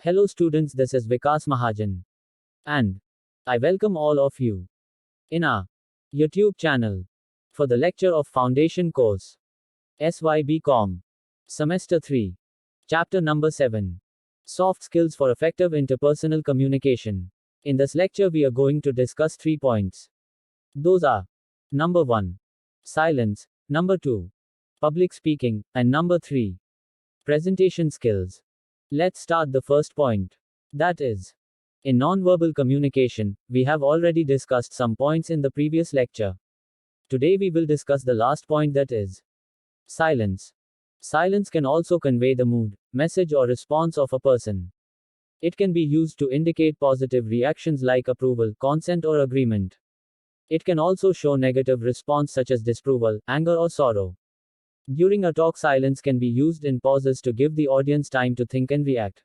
Hello students, this is Vikas Mahajan. And I welcome all of you in our YouTube channel for the lecture of Foundation course Sybcom Semester 3 Chapter number 7 Soft Skills for Effective Interpersonal Communication. In this lecture we are going to discuss 3 points. Those are number 1 silence, number 2 public speaking, and number 3 presentation skills. Let's start the first point. That is, in nonverbal communication, we have already discussed some points in the previous lecture. Today we will discuss the last point, that is silence. Silence can also convey the mood, message, or response of a person. It can be used to indicate positive reactions like approval, consent, or agreement. It can also show negative response such as disapproval, anger, or sorrow. During a talk, silence can be used in pauses to give the audience time to think and react.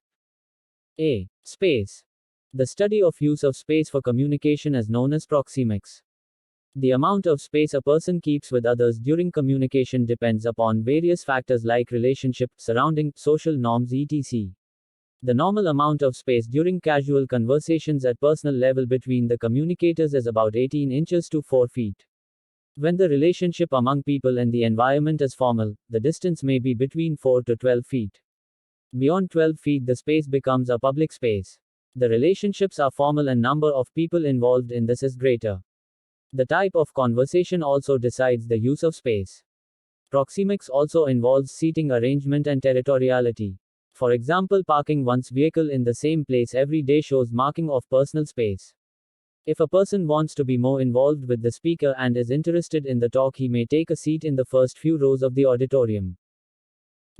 A. Space. The study of use of space for communication is known as proxemics. The amount of space a person keeps with others during communication depends upon various factors like relationship, surrounding, social norms, etc. The normal amount of space during casual conversations at personal level between the communicators is about 18 inches to 4 feet. When the relationship among people and the environment is formal, the distance may be between 4 to 12 feet. Beyond 12 feet, the space becomes a public space. The relationships are formal and number of people involved in this is greater. The type of conversation also decides the use of space. Proxemics also involves seating arrangement and territoriality. For example, parking one's vehicle in the same place every day shows marking of personal space. If a person wants to be more involved with the speaker and is interested in the talk, he may take a seat in the first few rows of the auditorium.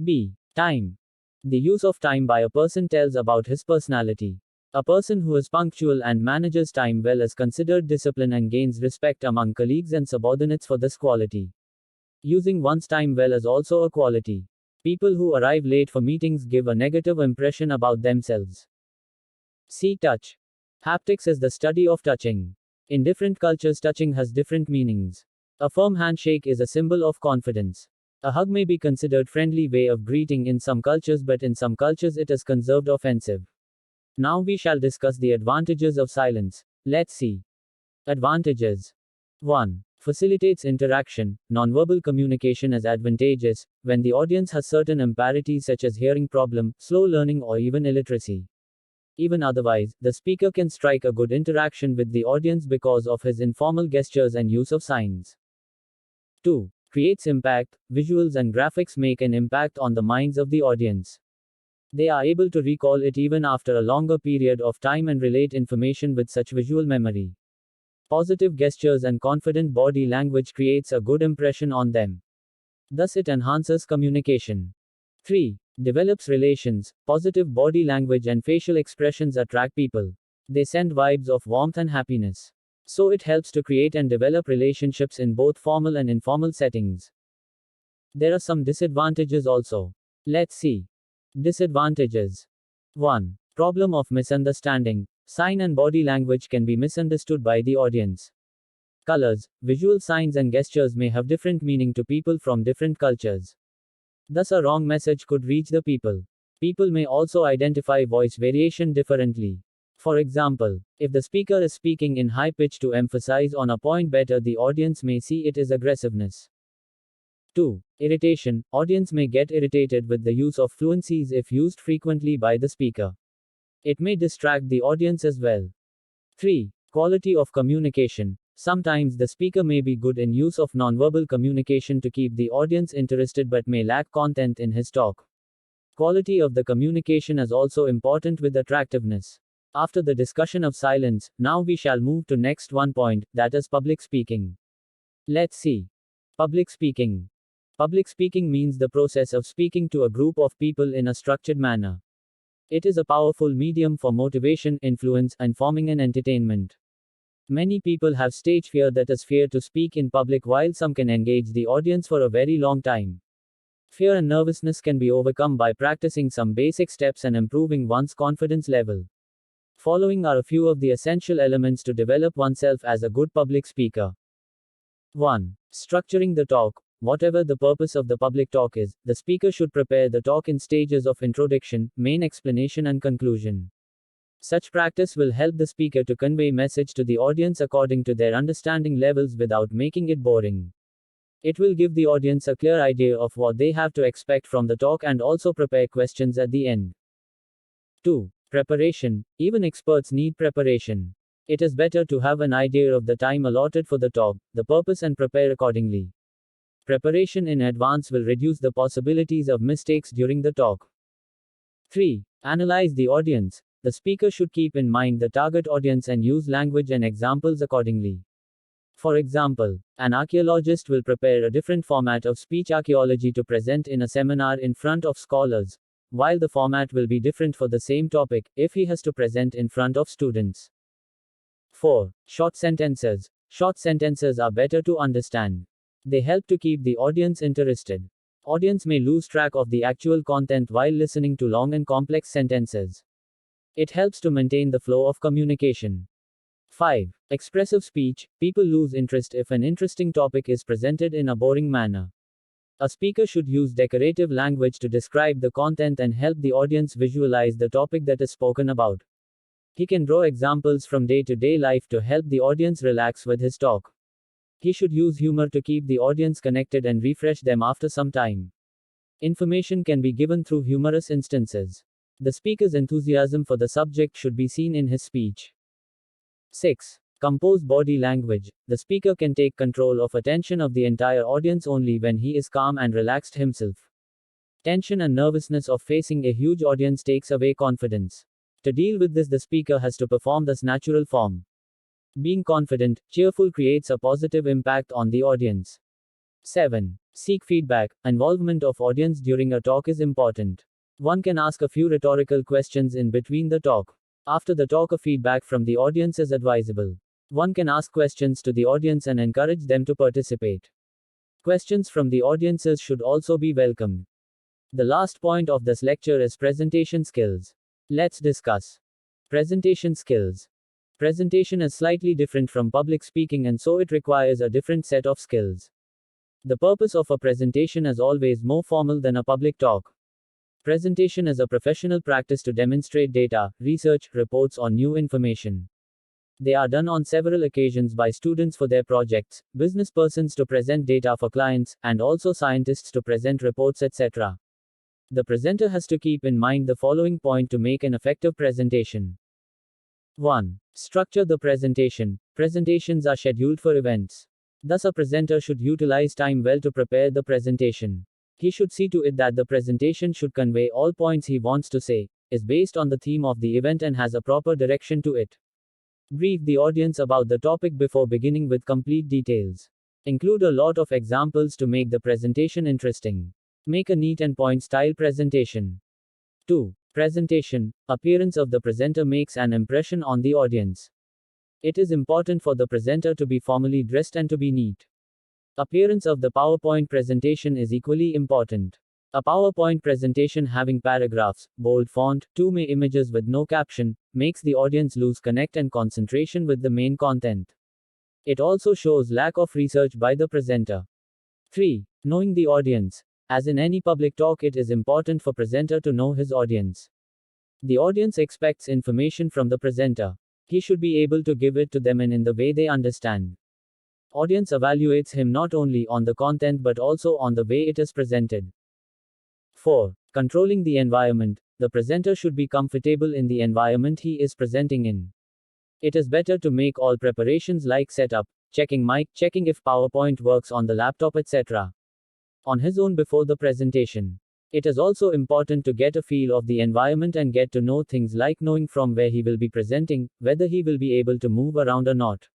B. Time. The use of time by a person tells about his personality. A person who is punctual and manages time well is considered disciplined and gains respect among colleagues and subordinates for this quality. Using one's time well is also a quality. People who arrive late for meetings give a negative impression about themselves. C. Touch. Haptics is the study of touching. In different cultures, touching has different meanings. A firm handshake is a symbol of confidence. A hug may be considered friendly way of greeting in some cultures, but in some cultures it is considered offensive. Now we shall discuss the advantages of silence. Let's see. Advantages. 1. Facilitates interaction. Nonverbal communication is advantageous when the audience has certain impairments such as hearing problem, slow learning, or even illiteracy. Even otherwise, the speaker can strike a good interaction with the audience because of his informal gestures and use of signs. 2. Creates impact. Visuals and graphics make an impact on the minds of the audience. They are able to recall it even after a longer period of time and relate information with such visual memory. Positive gestures and confident body language creates a good impression on them. Thus it enhances communication. 3. Develops relations. Positive body language and facial expressions attract people. They send vibes of warmth and happiness. So it helps to create and develop relationships in both formal and informal settings. There are some disadvantages also. Let's see. Disadvantages. 1. Problem of misunderstanding. Sign and body language can be misunderstood by the audience. Colors, visual signs and gestures may have different meaning to people from different cultures. Thus a wrong message could reach the people. People may also identify voice variation differently. For example, if the speaker is speaking in high pitch to emphasize on a point better, the audience may see it as aggressiveness. 2. Irritation. Audience may get irritated with the use of fluencies if used frequently by the speaker. It may distract the audience as well. 3. Quality of communication. Sometimes the speaker may be good in use of nonverbal communication to keep the audience interested but may lack content in his talk. Quality of the communication is also important with attractiveness. After the discussion of silence, now we shall move to next one point, that is public speaking. Let's see. Public speaking. Public speaking means the process of speaking to a group of people in a structured manner. It is a powerful medium for motivation, influence, informing and entertainment. Many people have stage fear, that is fear to speak in public, while some can engage the audience for a very long time. Fear and nervousness can be overcome by practicing some basic steps and improving one's confidence level. Following are a few of the essential elements to develop oneself as a good public speaker. 1. Structuring the talk. Whatever the purpose of the public talk is, the speaker should prepare the talk in stages of introduction, main explanation, and conclusion. Such practice will help the speaker to convey message to the audience according to their understanding levels without making it boring. It will give the audience a clear idea of what they have to expect from the talk and also prepare questions at the end. 2. Preparation. Even experts need preparation. It is better to have an idea of the time allotted for the talk, the purpose, and prepare accordingly. Preparation in advance will reduce the possibilities of mistakes during the talk. 3. Analyze the audience. The speaker should keep in mind the target audience and use language and examples accordingly. For example, an archaeologist will prepare a different format of speech archaeology to present in a seminar in front of scholars, while the format will be different for the same topic if he has to present in front of students. 4. Short sentences. Short sentences are better to understand. They help to keep the audience interested. Audience may lose track of the actual content while listening to long and complex sentences. It helps to maintain the flow of communication. 5. Expressive speech. People lose interest if an interesting topic is presented in a boring manner. A speaker should use decorative language to describe the content and help the audience visualize the topic that is spoken about. He can draw examples from day-to-day life to help the audience relax with his talk. He should use humor to keep the audience connected and refresh them after some time. Information can be given through humorous instances. The speaker's enthusiasm for the subject should be seen in his speech. 6. Compose body language. The speaker can take control of attention of the entire audience only when he is calm and relaxed himself. Tension and nervousness of facing a huge audience takes away confidence. To deal with this, the speaker has to perform this natural form. Being confident, cheerful creates a positive impact on the audience. 7. Seek feedback. Involvement of audience during a talk is important. One can ask a few rhetorical questions in between the talk. After the talk, a feedback from the audience is advisable. One can ask questions to the audience and encourage them to participate. Questions from the audiences should also be welcomed. The last point of this lecture is presentation skills. Let's discuss presentation skills. Presentation is slightly different from public speaking, and so it requires a different set of skills. The purpose of a presentation is always more formal than a public talk. Presentation is a professional practice to demonstrate data, research, reports on new information. They are done on several occasions by students for their projects, business persons to present data for clients, and also scientists to present reports, etc. The presenter has to keep in mind the following point to make an effective presentation. 1. Structure the presentation. Presentations are scheduled for events. Thus, a presenter should utilize time well to prepare the presentation. He should see to it that the presentation should convey all points he wants to say, is based on the theme of the event, and has a proper direction to it. Brief the audience about the topic before beginning with complete details. Include a lot of examples to make the presentation interesting. Make a neat and point-style presentation. 2. Presentation. Appearance of the presenter makes an impression on the audience. It is important for the presenter to be formally dressed and to be neat. Appearance of the PowerPoint presentation is equally important. A PowerPoint presentation having paragraphs, bold font, too many images with no caption, makes the audience lose connect and concentration with the main content. It also shows lack of research by the presenter. 3. Knowing the audience. As in any public talk, it is important for presenter to know his audience. The audience expects information from the presenter. He should be able to give it to them in the way they understand. Audience evaluates him not only on the content but also on the way it is presented. 4. Controlling the environment. The presenter should be comfortable in the environment he is presenting in. It is better to make all preparations like setup, checking mic, checking if PowerPoint works on the laptop, etc. on his own before the presentation. It is also important to get a feel of the environment and get to know things like knowing from where he will be presenting, whether he will be able to move around or not.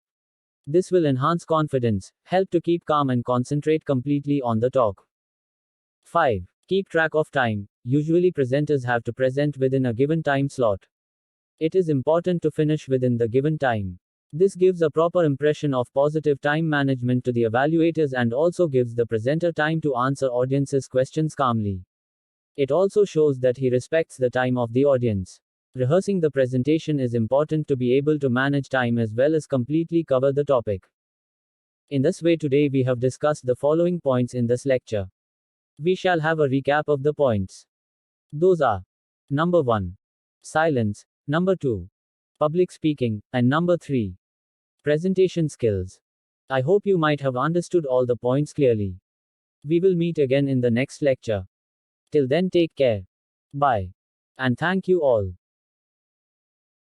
This will enhance confidence, help to keep calm and concentrate completely on the talk. 5. Keep track of time. Usually presenters have to present within a given time slot. It is important to finish within the given time. This gives a proper impression of positive time management to the evaluators and also gives the presenter time to answer audience's questions calmly. It also shows that he respects the time of the audience. Rehearsing the presentation is important to be able to manage time as well as completely cover the topic. In this way, today we have discussed the following points in this lecture. We shall have a recap of the points. Those are: number 1, silence; number 2, public speaking; and number 3, presentation skills. I hope you might have understood all the points clearly. We will meet again in the next lecture. Till then, take care. Bye. And thank you all.